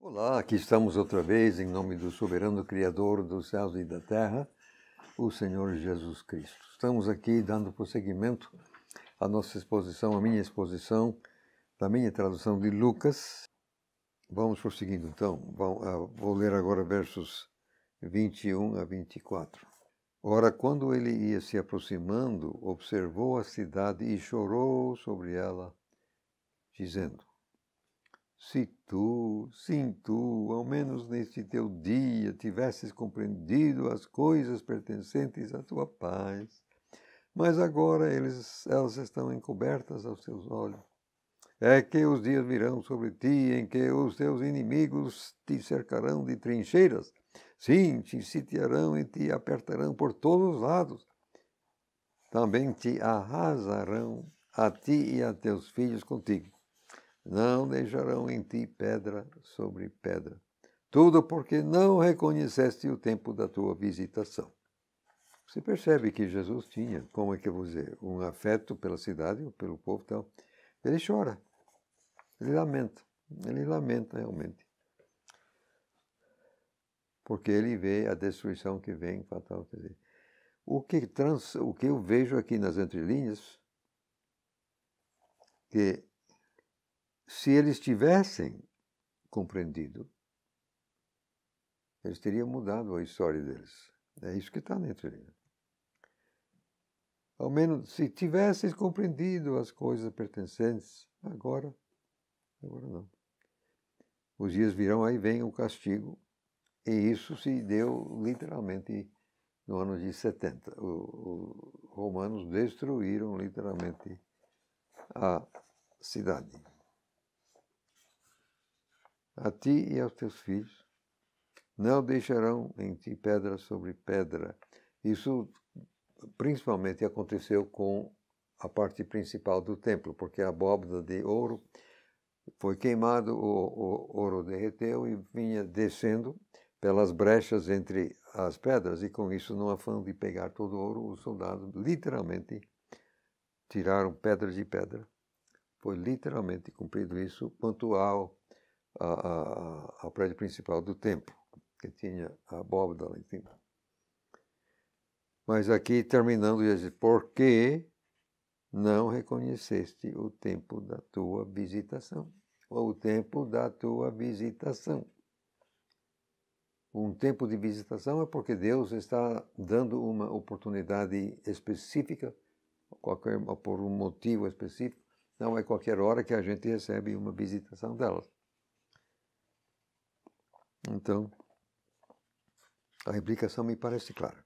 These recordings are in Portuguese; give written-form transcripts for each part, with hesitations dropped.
Olá, aqui estamos outra vez em nome do soberano Criador dos céus e da terra, o Senhor Jesus Cristo. Estamos aqui dando prosseguimento à nossa exposição, à minha exposição, da minha tradução de Lucas. Vamos prosseguindo então. Vou ler agora versos 21 a 24. Ora, quando ele ia se aproximando, observou a cidade e chorou sobre ela, dizendo: Se tu, sim tu, ao menos neste teu dia, tivesses compreendido as coisas pertencentes à tua paz, mas agora elas estão encobertas aos teus olhos. É que os dias virão sobre ti em que os teus inimigos te cercarão de trincheiras, sim, te sitiarão e te apertarão por todos os lados. Também te arrasarão a ti e a teus filhos contigo. Não deixarão em ti pedra sobre pedra. Tudo porque não reconheceste o tempo da tua visitação. Você percebe que Jesus tinha, como é que eu vou dizer, um afeto pela cidade, pelo povo. Então, ele chora, ele lamenta realmente. Porque ele vê a destruição que vem fatal. Quer dizer, o que eu vejo aqui nas entrelinhas, que se eles tivessem compreendido, eles teriam mudado a história deles. É isso que está na entrelinha. Ao menos, se tivesses compreendido as coisas pertencentes, agora não. Os dias virão, aí vem o castigo, e isso se deu literalmente no ano de 70. Os romanos destruíram literalmente a cidade. A ti e aos teus filhos não deixarão em ti pedra sobre pedra. Isso principalmente aconteceu com a parte principal do templo, porque a abóbada de ouro foi queimado, o ouro derreteu e vinha descendo pelas brechas entre as pedras, e com isso, no afã de pegar todo o ouro, os soldados literalmente tiraram pedra de pedra. Foi literalmente cumprido isso quanto ao prédio principal do templo, que tinha a abóbada lá em cima. Mas aqui, terminando, ele diz: porque não reconheceste o tempo da tua visitação. Ou o tempo da tua visitação. Um tempo de visitação é porque Deus está dando uma oportunidade específica, por um motivo específico. Não é qualquer hora que a gente recebe uma visitação delas. Então, a implicação me parece clara.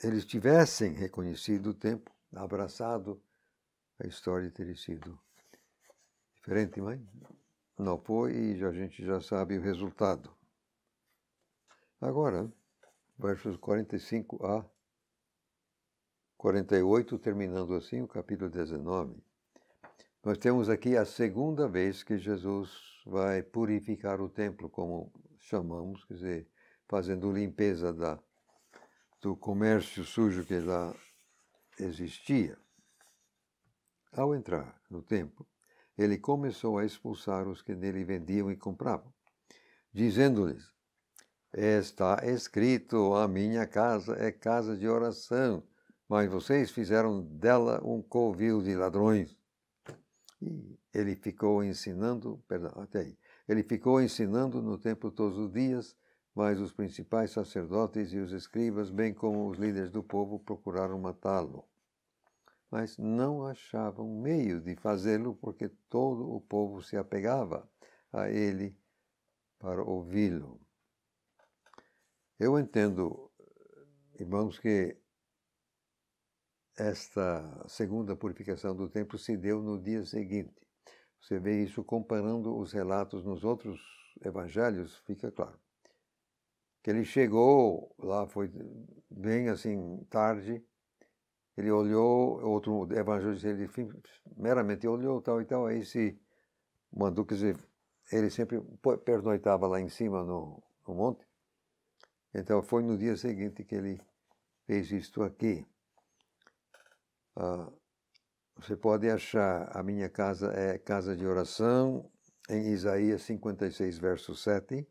Eles tivessem reconhecido o tempo, abraçado, a história teria sido diferente, mas não foi, e a gente já sabe o resultado. Agora, versos 45 a 48, terminando assim o capítulo 19, nós temos aqui a segunda vez que Jesus vai purificar o templo, como chamamos, quer dizer, fazendo limpeza do comércio sujo que lá existia. Ao entrar no templo, ele começou a expulsar os que nele vendiam e compravam, dizendo-lhes: está escrito, a minha casa é casa de oração, mas vocês fizeram dela um covil de ladrões. E ele ficou ensinando, ele ficou ensinando no templo todos os dias, mas os principais sacerdotes e os escribas, bem como os líderes do povo, procuraram matá-lo. Mas não achavam meio de fazê-lo, porque todo o povo se apegava a ele para ouvi-lo. Eu entendo, irmãos, que esta segunda purificação do templo se deu no dia seguinte. Você vê isso comparando os relatos nos outros evangelhos, fica claro. Que ele chegou lá, foi bem assim, tarde, ele olhou, outro evangelho diz, ele meramente olhou, tal e tal, aí se mandou, quer dizer, ele sempre pernoitava lá em cima no monte. Então foi no dia seguinte que ele fez isto aqui. Você pode achar, a minha casa é casa de oração, em Isaías 56, verso 7.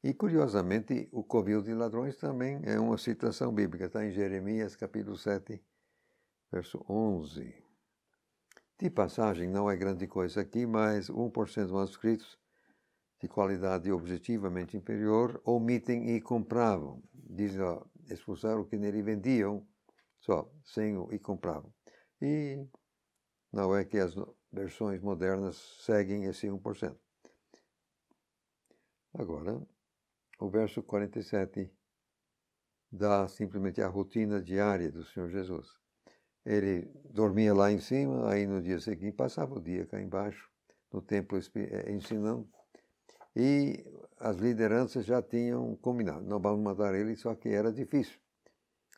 E, curiosamente, o covil de ladrões também é uma citação bíblica. Está em Jeremias, capítulo 7, verso 11. De passagem, não é grande coisa aqui, mas 1% dos manuscritos de qualidade objetivamente inferior omitem e compravam. Diz, ó, expulsaram o que nele vendiam, só, sem o e compravam. E não é que as versões modernas seguem esse 1%. Agora, o verso 47 dá simplesmente a rotina diária do Senhor Jesus. Ele dormia lá em cima, aí no dia seguinte passava o dia cá embaixo, no templo ensinando. E as lideranças já tinham combinado, não vamos matar ele, só que era difícil.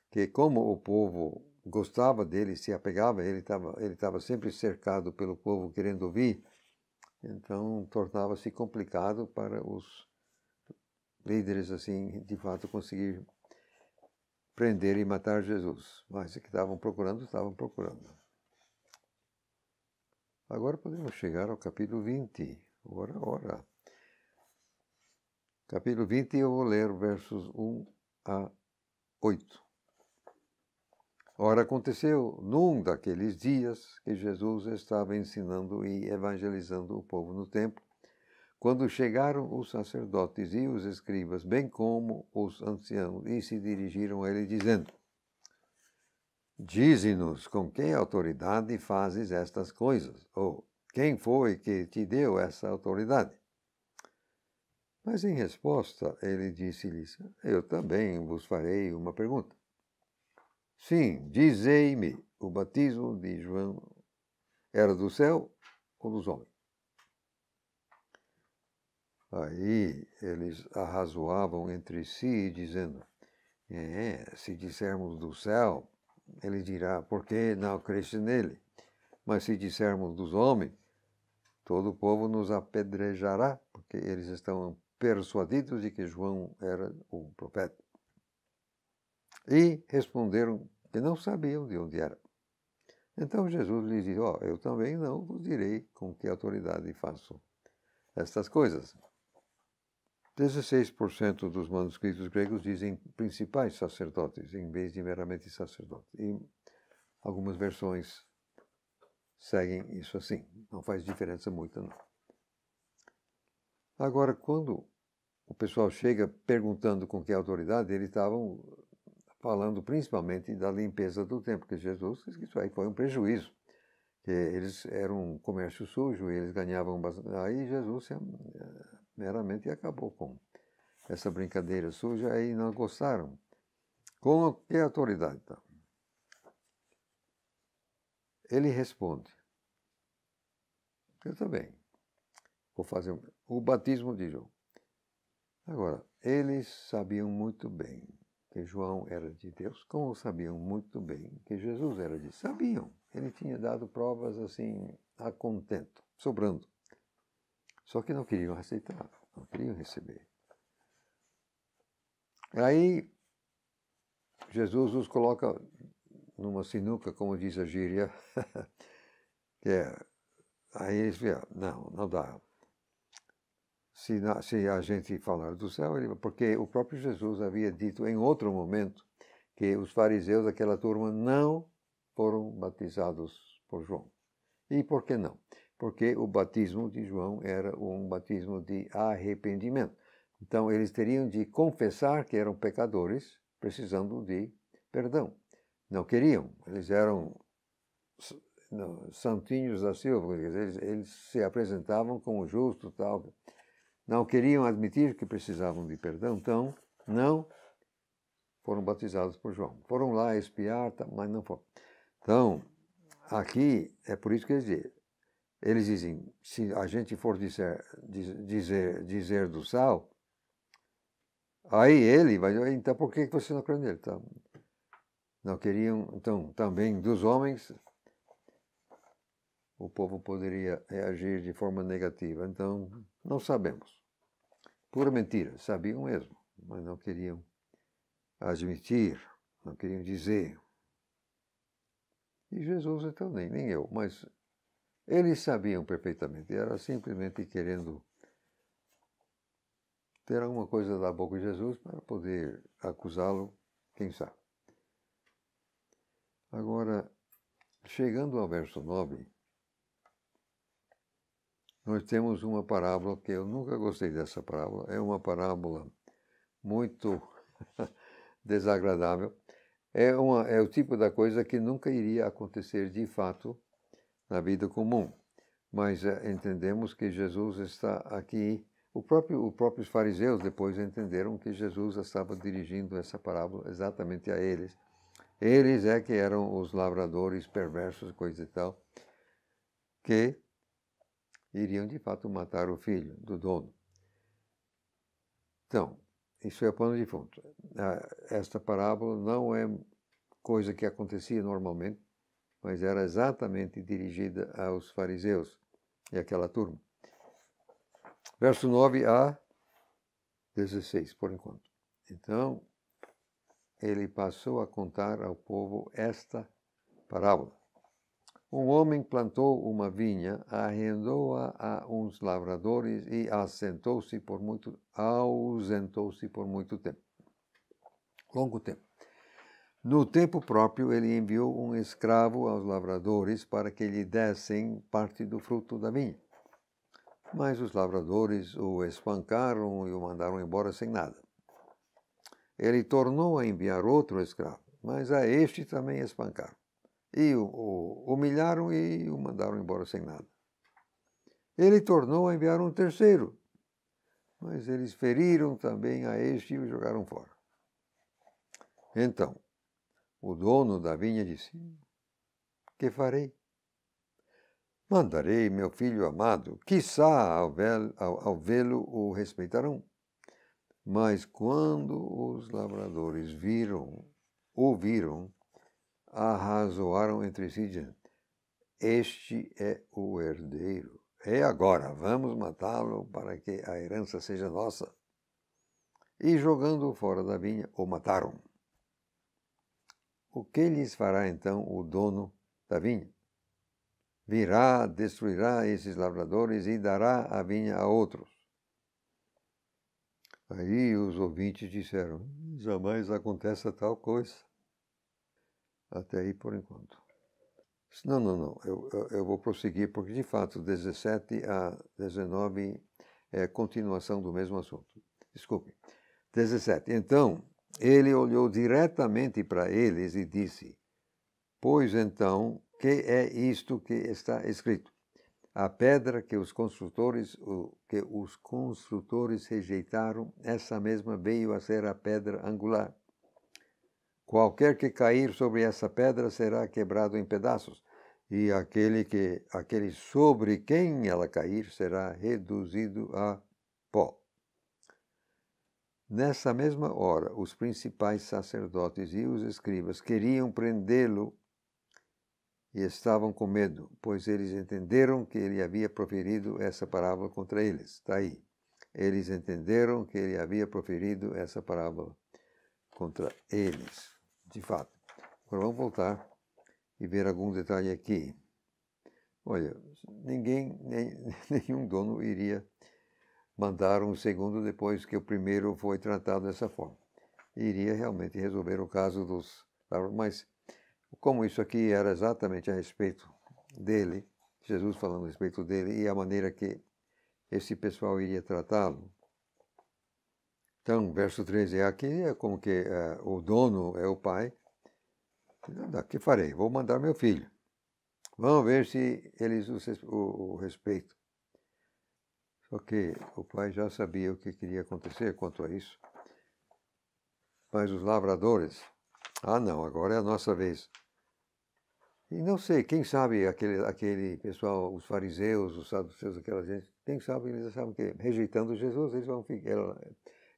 Porque como o povo gostava dele, se apegava, ele estava sempre cercado pelo povo querendo ouvir, então tornava-se complicado para os líderes, assim, de fato, conseguir prender e matar Jesus. Mas o que estavam procurando. Agora podemos chegar ao capítulo 20. Ora. Capítulo 20, eu vou ler versos 1 a 8. Ora, aconteceu num daqueles dias que Jesus estava ensinando e evangelizando o povo no templo, quando chegaram os sacerdotes e os escribas, bem como os anciãos, e se dirigiram a ele, dizendo: Dize-nos com que autoridade fazes estas coisas? Ou quem foi que te deu essa autoridade? Mas em resposta, ele disse-lhes: Eu também vos farei uma pergunta. Sim, dizei-me, o batismo de João era do céu ou dos homens? Aí eles arrazoavam entre si, dizendo: se dissermos do céu, ele dirá: por que não creste nele? Mas se dissermos dos homens, todo o povo nos apedrejará, porque eles estão persuadidos de que João era o profeta. E responderam que não sabiam de onde era. Então Jesus lhes disse: eu também não vos direi com que autoridade faço estas coisas. 16% dos manuscritos gregos dizem principais sacerdotes, em vez de meramente sacerdotes. E algumas versões seguem isso assim. Não faz diferença muita, não. Agora, quando o pessoal chega perguntando com que autoridade, eles estavam falando principalmente da limpeza do templo, porque Jesus disse que isso aí foi um prejuízo. Que eles eram um comércio sujo, eles ganhavam bastante. Aí Jesus meramente acabou com essa brincadeira suja e não gostaram. Com que autoridade? Então? Ele responde: eu também vou fazer o batismo de João. Agora, eles sabiam muito bem que João era de Deus, como sabiam muito bem que Jesus era de Deus. Sabiam. Ele tinha dado provas assim a contento, sobrando. Só que não queriam aceitar, não queriam receber. Aí Jesus os coloca numa sinuca, como diz a gíria, aí eles veem, não dá. Se a gente falar do céu, porque o próprio Jesus havia dito em outro momento que os fariseus daquela turma não foram batizados por João. E por que não? Porque o batismo de João era um batismo de arrependimento. Então, eles teriam de confessar que eram pecadores, precisando de perdão. Não queriam, eles eram santinhos da Silva, eles se apresentavam como justos, tal. Não queriam admitir que precisavam de perdão, então não foram batizados por João. Foram lá espiar, mas não foram. Então, aqui é por isso que eles dizem, se a gente for dizer do sal, aí ele vai dizer, então por que você não crê nele? Então, não queriam, então, também dos homens, o povo poderia reagir de forma negativa. Então, não sabemos. Pura mentira, sabiam mesmo, mas não queriam admitir, não queriam dizer. E Jesus, então, nem eu, mas Eles sabiam perfeitamente, era simplesmente querendo ter alguma coisa da boca de Jesus para poder acusá-lo, quem sabe. Agora, chegando ao verso 9, nós temos uma parábola que eu nunca gostei dessa parábola, é uma parábola muito desagradável, é o tipo da coisa que nunca iria acontecer de fato na vida comum. Mas entendemos que Jesus está aqui. Os próprios fariseus depois entenderam que Jesus estava dirigindo essa parábola exatamente a eles. Eles é que eram os lavradores perversos, coisa e tal, que iriam de fato matar o filho do dono. Então, isso é pano de fundo. Esta parábola não é coisa que acontecia normalmente, mas era exatamente dirigida aos fariseus e aquela turma. Verso 9 a 16, por enquanto. Então, ele passou a contar ao povo esta parábola. Um homem plantou uma vinha, arrendou-a a uns lavradores e ausentou-se por muito tempo. Longo tempo. No tempo próprio, ele enviou um escravo aos lavradores para que lhe dessem parte do fruto da vinha. Mas os lavradores o espancaram e o mandaram embora sem nada. Ele tornou a enviar outro escravo, mas a este também espancaram. E o humilharam e o mandaram embora sem nada. Ele tornou a enviar um terceiro, mas eles feriram também a este e o jogaram fora. Então, o dono da vinha disse: que farei? Mandarei meu filho amado, quiçá ao vê-lo o respeitarão. Mas quando os lavradores ouviram, arrazoaram entre si, dizendo: este é o herdeiro. É agora, vamos matá-lo para que a herança seja nossa. E jogando-o fora da vinha, o mataram. O que lhes fará então o dono da vinha? Virá, destruirá esses lavradores e dará a vinha a outros. Aí os ouvintes disseram: jamais acontece tal coisa. Até aí por enquanto. Não. Eu vou prosseguir, porque de fato 17 a 19 é continuação do mesmo assunto. Desculpe. 17. Então, ele olhou diretamente para eles e disse: pois então, que é isto que está escrito? A pedra que os construtores rejeitaram, essa mesma veio a ser a pedra angular. Qualquer que cair sobre essa pedra será quebrado em pedaços, e aquele sobre quem ela cair será reduzido a pó. Nessa mesma hora, os principais sacerdotes e os escribas queriam prendê-lo e estavam com medo, pois eles entenderam que ele havia proferido essa parábola contra eles. Está aí. Eles entenderam que ele havia proferido essa parábola contra eles. De fato. Agora vamos voltar e ver algum detalhe aqui. Olha, nenhum dono iria mandar um segundo depois que o primeiro foi tratado dessa forma. Iria realmente resolver o caso dos... Mas como isso aqui era exatamente a respeito dele, Jesus falando a respeito dele e a maneira que esse pessoal iria tratá-lo. Então, verso 13 aqui é como que o dono é o pai. O que farei? Vou mandar meu filho. Vamos ver se eles o respeitam. Só que o pai já sabia o que queria acontecer quanto a isso. Mas os lavradores, não, agora é a nossa vez. E não sei, quem sabe aquele pessoal, os fariseus, os saduceus, aquela gente, quem sabe eles achavam que rejeitando Jesus,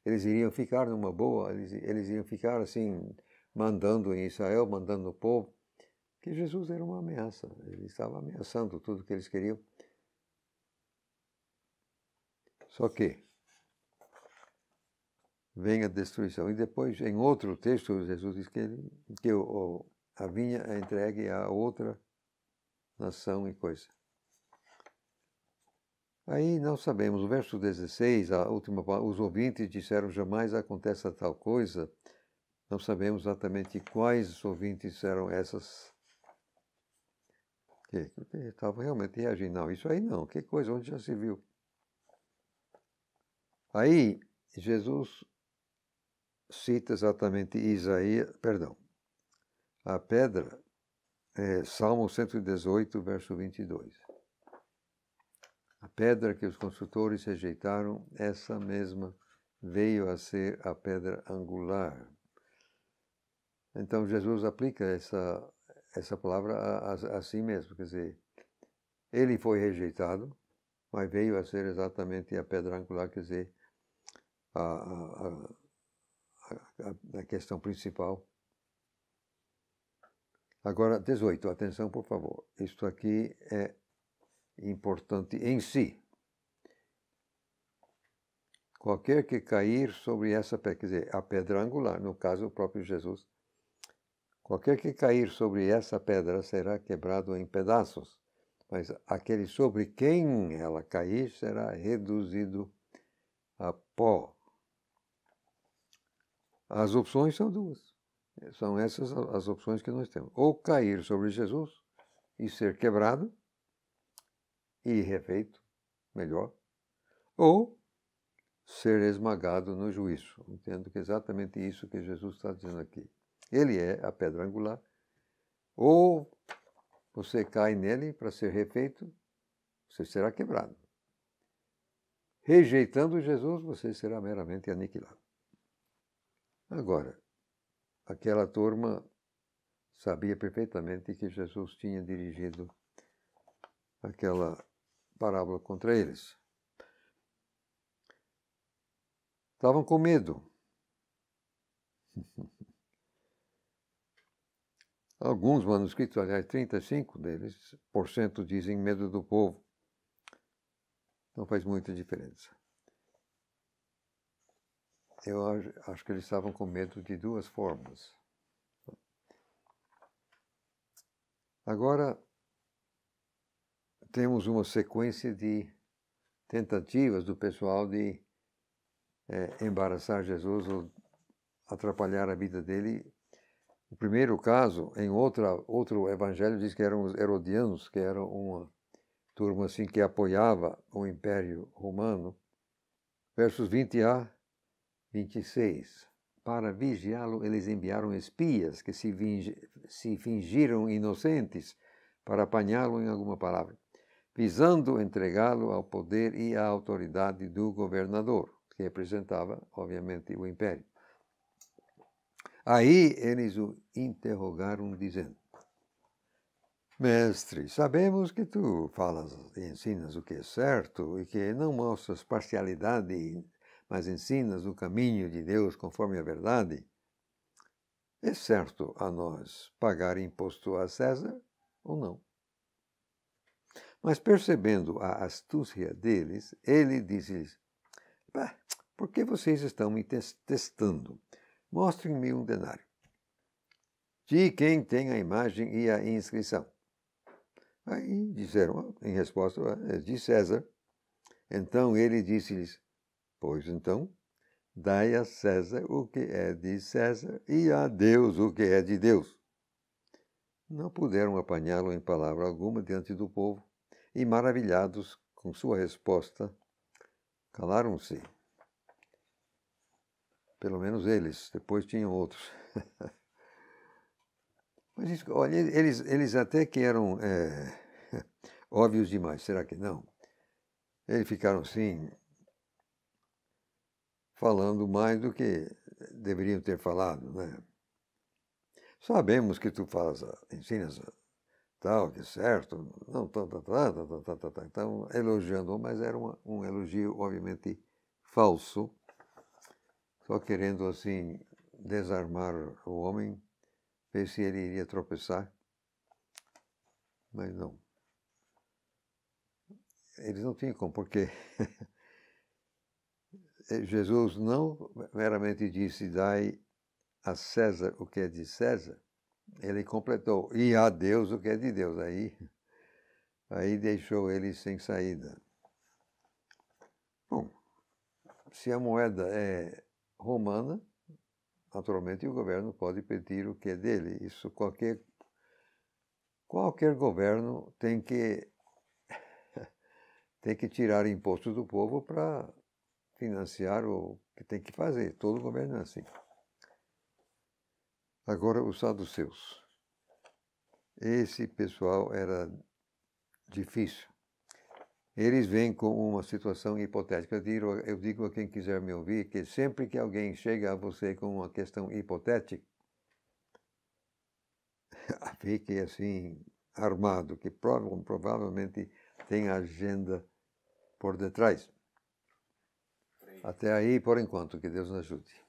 eles iriam ficar numa boa, eles iriam ficar assim, mandando em Israel, mandando no povo, que Jesus era uma ameaça, ele estava ameaçando tudo que eles queriam. Só que vem a destruição. E depois, em outro texto, Jesus diz que a vinha é entregue a outra nação e coisa. Aí não sabemos, o verso 16, a última, os ouvintes disseram jamais aconteça tal coisa. Não sabemos exatamente quais ouvintes eram essas que estavam realmente reagindo. Não, isso aí não, que coisa, onde já se viu? Aí Jesus cita exatamente Isaías, perdão, a pedra, Salmo 118, verso 22. A pedra que os construtores rejeitaram, essa mesma veio a ser a pedra angular. Então Jesus aplica essa palavra a si mesmo, quer dizer, ele foi rejeitado, mas veio a ser exatamente a pedra angular, quer dizer, a questão principal. Agora, 18, atenção por favor, isto aqui é importante em si. Qualquer que cair sobre essa pedra, quer dizer, a pedra angular, no caso o próprio Jesus, qualquer que cair sobre essa pedra será quebrado em pedaços, mas aquele sobre quem ela cair será reduzido a pó. As opções são duas. São essas as opções que nós temos. Ou cair sobre Jesus e ser quebrado e refeito, melhor, ou ser esmagado no juízo. Entendo que é exatamente isso que Jesus está dizendo aqui. Ele é a pedra angular. Ou você cai nele para ser refeito, você será quebrado. Rejeitando Jesus, você será meramente aniquilado. Agora, aquela turma sabia perfeitamente que Jesus tinha dirigido aquela parábola contra eles. Estavam com medo. Alguns manuscritos, aliás, 35% dizem medo do povo. Não faz muita diferença. Eu acho que eles estavam com medo de duas formas. Agora, temos uma sequência de tentativas do pessoal de embaraçar Jesus ou atrapalhar a vida dele. O primeiro caso, em outro evangelho, diz que eram os herodianos, que eram uma turma assim que apoiava o Império Romano. Versos 20 a 26. Para vigiá-lo, eles enviaram espias que se fingiram inocentes para apanhá-lo em alguma palavra, visando entregá-lo ao poder e à autoridade do governador, que representava, obviamente, o império. Aí eles o interrogaram, dizendo: Mestre, sabemos que tu falas e ensinas o que é certo e que não mostras parcialidade, mas ensinas o caminho de Deus conforme a verdade. É certo a nós pagar imposto a César ou não? Mas percebendo a astúcia deles, ele disse-lhes: por que vocês estão me testando? Mostrem-me um denário. De quem tem a imagem e a inscrição? Aí disseram, em resposta, é de César. Então ele disse-lhes: pois então, dai a César o que é de César e a Deus o que é de Deus. Não puderam apanhá-lo em palavra alguma diante do povo e, maravilhados com sua resposta, calaram-se. Pelo menos eles, depois tinham outros. Mas isso, olha, eles até que eram óbvios demais, será que não? Eles ficaram assim, falando mais do que deveriam ter falado, né? Sabemos que tu falas, ensinas tal, de certo, não, então elogiando, mas era um elogio, obviamente, falso, só querendo, assim, desarmar o homem, ver se ele iria tropeçar, mas não. Eles não tinham como, porque Jesus não meramente disse, dai a César o que é de César, ele completou, e a Deus o que é de Deus. Aí deixou ele sem saída. se a moeda é romana, naturalmente o governo pode pedir o que é dele. Isso qualquer governo tem que tirar imposto do povo para financiar o que tem que fazer. Todo governo é assim. Agora, os saduceus. Esse pessoal era difícil. Eles vêm com uma situação hipotética. Eu digo a quem quiser me ouvir que sempre que alguém chega a você com uma questão hipotética, fique assim armado, que provavelmente tem agenda por detrás. Até aí, por enquanto, que Deus nos ajude.